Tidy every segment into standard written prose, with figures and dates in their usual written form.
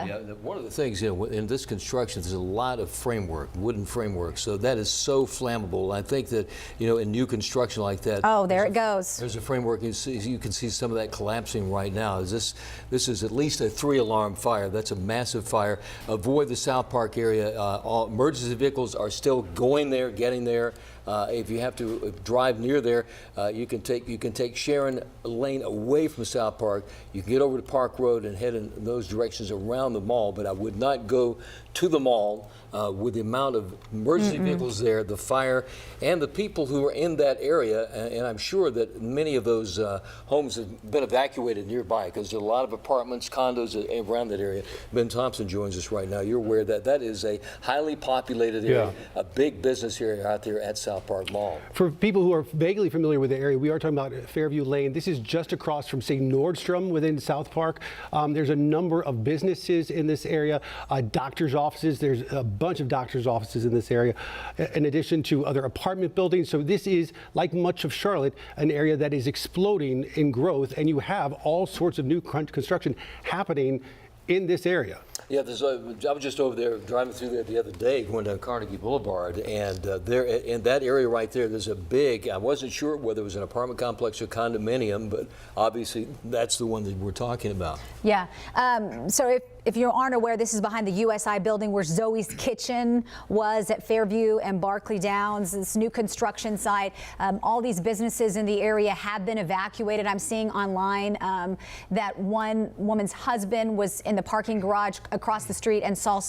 Yeah, one of the things, in this construction, there's a lot of framework, wooden framework, so that is so flammable. I think that, in new construction like that. Oh, there it goes. There's a framework. You can see some of that collapsing right now. This is at least a 3-alarm fire. That's a massive fire. Avoid the SouthPark area. All emergency vehicles are still going there, getting there. If you have to drive near there, you can take Sharon Lane away from SouthPark. You can get over to Park Road and head in those directions around the mall, but I would not go to the mall with the amount of emergency vehicles there, the fire, and the people who are in that area. And I'm sure that many of those homes have been evacuated nearby because there are a lot of apartments, condos around that area. Ben Thompson joins us right now. You're aware that that is a highly populated area, a big business area out there at SouthPark Mall. For people who are vaguely familiar with the area, we are talking about Fairview Lane. This is just across from, say, Nordstrom within SouthPark. There's a number of businesses in this area, doctors' offices. There's a bunch of doctors' offices in this area, in addition to other apartment buildings. So this is, like much of Charlotte, an area that is exploding in growth, and you have all sorts of new construction happening in this area. Yeah, I was just over there driving through there the other day, going down Carnegie Boulevard, and there in that area right there, there's a big, I wasn't sure whether it was an apartment complex or condominium, but obviously that's the one that we're talking about. Yeah, so if you aren't aware, this is behind the USI building where Zoe's Kitchen was at Fairview and Barclay Downs, this new construction site. All these businesses in the area have been evacuated. I'm seeing online that one woman's husband was in the parking garage across the street and saw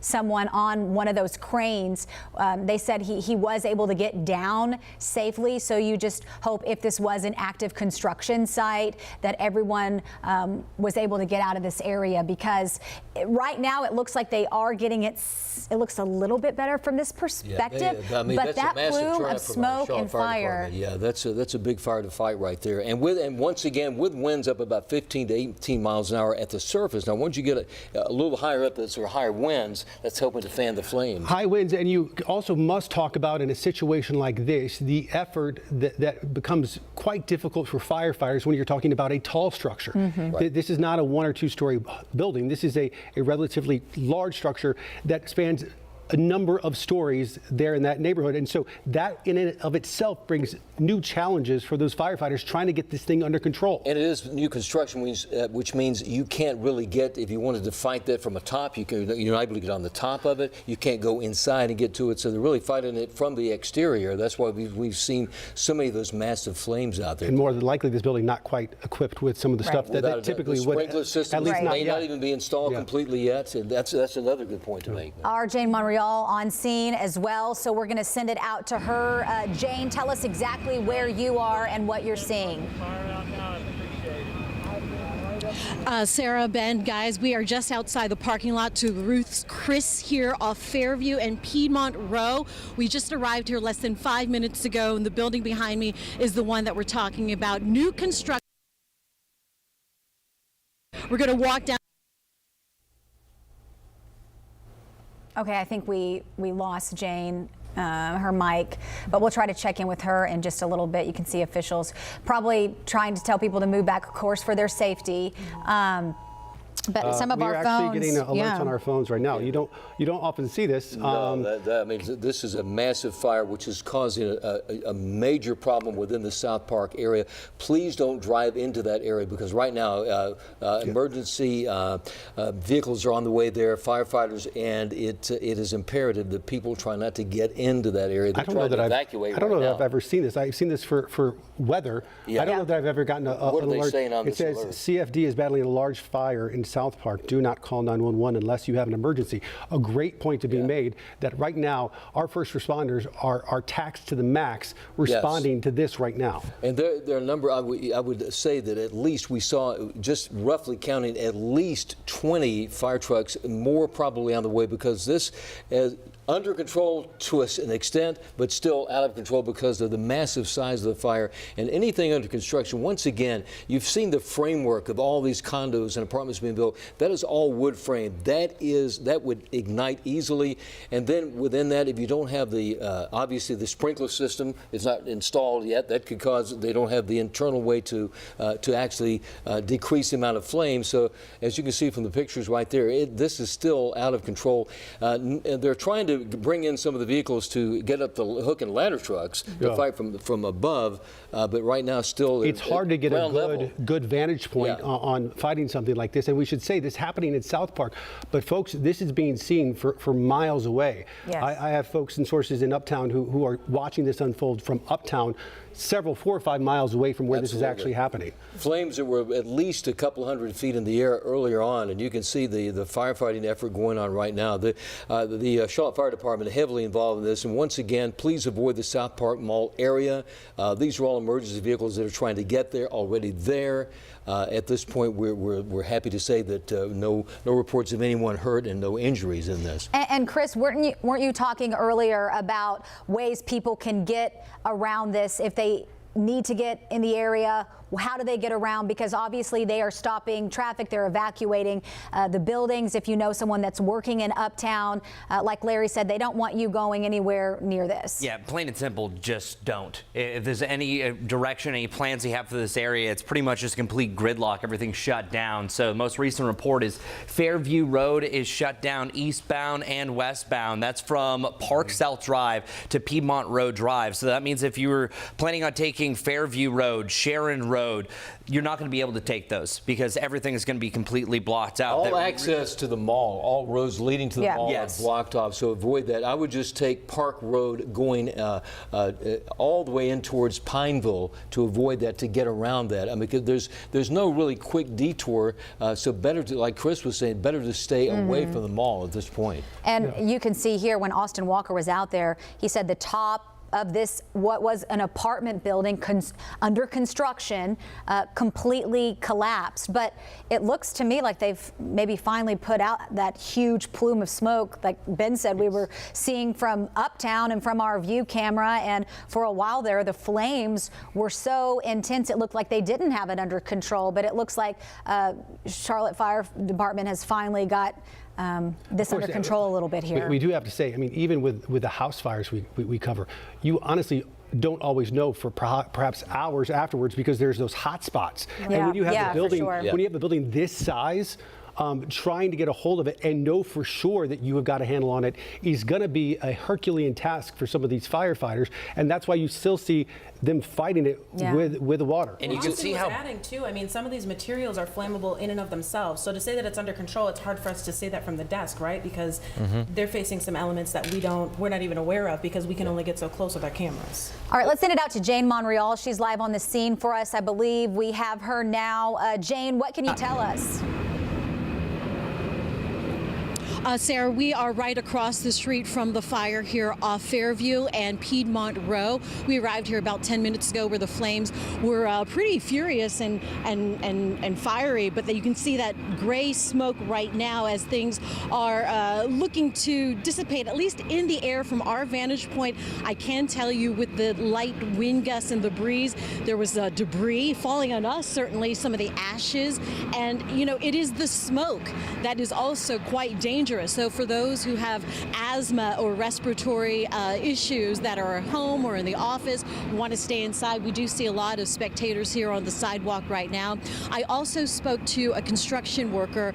someone on one of those cranes. They said he was able to get down safely. So you just hope, if this was an active construction site, that everyone was able to get out of this area, because right now it looks like they are getting it. It looks a little bit better from this perspective, but that plume of smoke and fire. Yeah, that's a big fire to fight right there. And once again, with winds up about 15 to 18 miles an hour at the surface. Now, once you get a little higher up, that's higher winds, that's helping to fan the flames. High winds, and you also must talk about, in a situation like this, the effort that becomes quite difficult for firefighters when you're talking about a tall structure. Right. This is not a 1 or 2 story building. This is a relatively large structure that spans a number of stories there in that neighborhood. And so that in and of itself brings new challenges for those firefighters trying to get this thing under control. And it is new construction, which means you can't really get, if you wanted to fight that from a top, you're not able to get on the top of it. You can't go inside and get to it. So they're really fighting it from the exterior. That's why we've seen so many of those massive flames out there. And more than likely, this building not quite equipped with some of the stuff that typically would. Sprinkler systems may not even be installed completely yet. And that's another good point to make. Our Jane Monreal on scene as well, so we're going to send it out to her. Jane, tell us exactly where you are and what you're seeing. Sarah, Ben, guys, we are just outside the parking lot to Ruth's Chris here off Fairview and Piedmont Row. We just arrived here less than 5 minutes ago, and the building behind me is the one that we're talking about. New construction. We're going to walk down. Okay, I think we lost Jane, her mic, but we'll try to check in with her in just a little bit. You can see officials probably trying to tell people to move back, of course, for their safety. But some of our phones, we're actually getting alerts on our phones right now. You don't often see this. No, that means this is a massive fire which is causing a major problem within the SouthPark area. Please don't drive into that area, because right now emergency vehicles are on the way there, firefighters, and it is imperative that people try not to get into that area. I don't know that I've ever seen this. I've seen this for weather. I don't know that I've ever gotten an alert. What are they saying on this alert? It says CFD is battling a large fire in SouthPark. Do not call 911 unless you have an emergency. A great point to be made, that right now our first responders are taxed to the max responding to this right now. And there are a number, I would say that at least we saw, just roughly counting, at least 20 fire trucks, more probably on the way, because this is under control to an extent, but still out of control because of the massive size of the fire. And anything under construction, once again, you've seen the framework of all these condos and apartments being built. ago. That is all wood frame. That would ignite easily. And then within that, if you don't have the, obviously the sprinkler system is not installed yet, that could cause, they don't have the internal way to actually decrease the amount of flame. So as you can see from the pictures right there, this is still out of control. And they're trying to bring in some of the vehicles to get up the hook and ladder trucks to fight from above, but right now still it's hard to get a good vantage point on fighting something like this. And we should say this happening in South Park, but folks, this is being seen for miles away. Yes. I have folks and sources in Uptown who are watching this unfold from Uptown, 4 or 5 miles away from where this is actually happening. Flames that were at least a couple hundred feet in the air earlier on, and you can see the firefighting effort going on right now. The Charlotte Fire Department heavily involved in this, and once again, please avoid the SouthPark Mall area. These are all emergency vehicles that are trying to get there, already there. At this point, we're happy to say that no reports of anyone hurt and no injuries in this. And Chris, weren't you talking earlier about ways people can get around this if they need to get in the area? How do they get around? Because obviously they are stopping traffic, they're evacuating the buildings. If you know someone that's working in Uptown, like Larry said, they don't want you going anywhere near this. Yeah, plain and simple, just don't. If there's any direction, any plans you have for this area, it's pretty much just complete gridlock. Everything's shut down. So the most recent report is Fairview Road is shut down eastbound and westbound. That's from Park South Drive to Piedmont Road Drive. So that means if you were planning on taking Fairview Road, Sharon Road, you're not going to be able to take those because everything is going to be completely blocked out. All access to the mall, all roads leading to the mall are blocked off, so avoid that. I would just take Park Road going all the way in towards Pineville to avoid that, to get around that. I mean, there's no really quick detour, so better to, like Chris was saying, better to stay away from the mall at this point. And you can see here when Austin Walker was out there, he said the top of this, what was an apartment building under construction, completely collapsed. But it looks to me like they've maybe finally put out that huge plume of smoke, like Ben said, we were seeing from Uptown and from our view camera. And for a while there, the flames were so intense, it looked like they didn't have it under control. But it looks like Charlotte Fire Department has finally got this under control a little bit here. We do have to say, I mean, even with the house fires we cover, you honestly don't always know for perhaps hours afterwards because there's those hot spots. Yeah. And when you have the building, for sure. when you have a building this size, trying to get a hold of it and know for sure that you have got a handle on it is going to be a Herculean task for some of these firefighters, and that's why you still see them fighting it with the water. And you can see how adding too. I mean, some of these materials are flammable in and of themselves. So to say that it's under control, it's hard for us to say that from the desk, right? Because they're facing some elements that we're not even aware of because we can only get so close with our cameras. All right, let's send it out to Jane Monreal. She's live on the scene for us. I believe we have her now. Jane, what can you tell us? Sarah, we are right across the street from the fire here off Fairview and Piedmont Row. We arrived here about 10 minutes ago where the flames were pretty furious and fiery, but you can see that gray smoke right now as things are looking to dissipate, at least in the air from our vantage point. I can tell you with the light wind gusts and the breeze, there was debris falling on us, certainly some of the ashes, and you know, it is the smoke that is also quite dangerous. So for those who have asthma or respiratory issues that are at home or in the office, want to stay inside, we do see a lot of spectators here on the sidewalk right now. I also spoke to a construction worker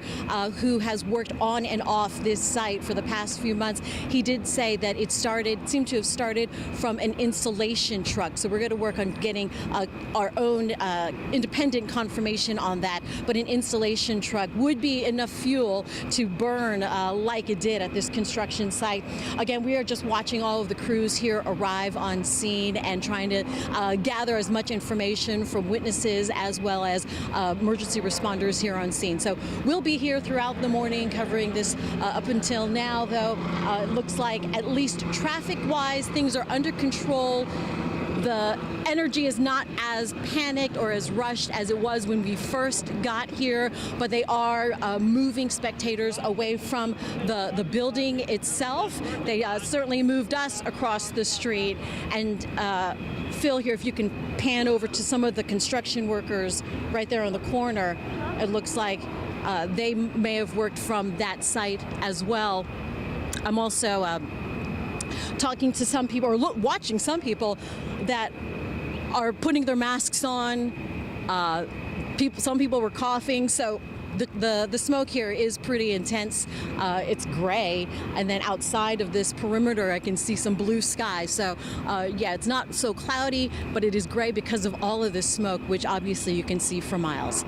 who has worked on and off this site for the past few months. He did say that it seemed to have started from an installation truck. So we're going to work on getting our own independent confirmation on that. But an installation truck would be enough fuel to burn like it did at this construction site. Again, we are just watching all of the crews here arrive on scene and trying to gather as much information from witnesses as well as emergency responders here on scene. So we'll be here throughout the morning covering this up until now, though. It looks like at least traffic-wise, things are under control. The energy is not as panicked or as rushed as it was when we first got here, but they are moving spectators away from the building itself. They certainly moved us across the street. And Phil, here, if you can pan over to some of the construction workers right there on the corner, it looks like they may have worked from that site as well. I'm also talking to some people, or watching some people that are putting their masks on. Some people were coughing, so the smoke here is pretty intense. It's gray, and then outside of this perimeter I can see some blue sky. So yeah, it's not so cloudy, but it is gray because of all of this smoke, which obviously you can see for miles.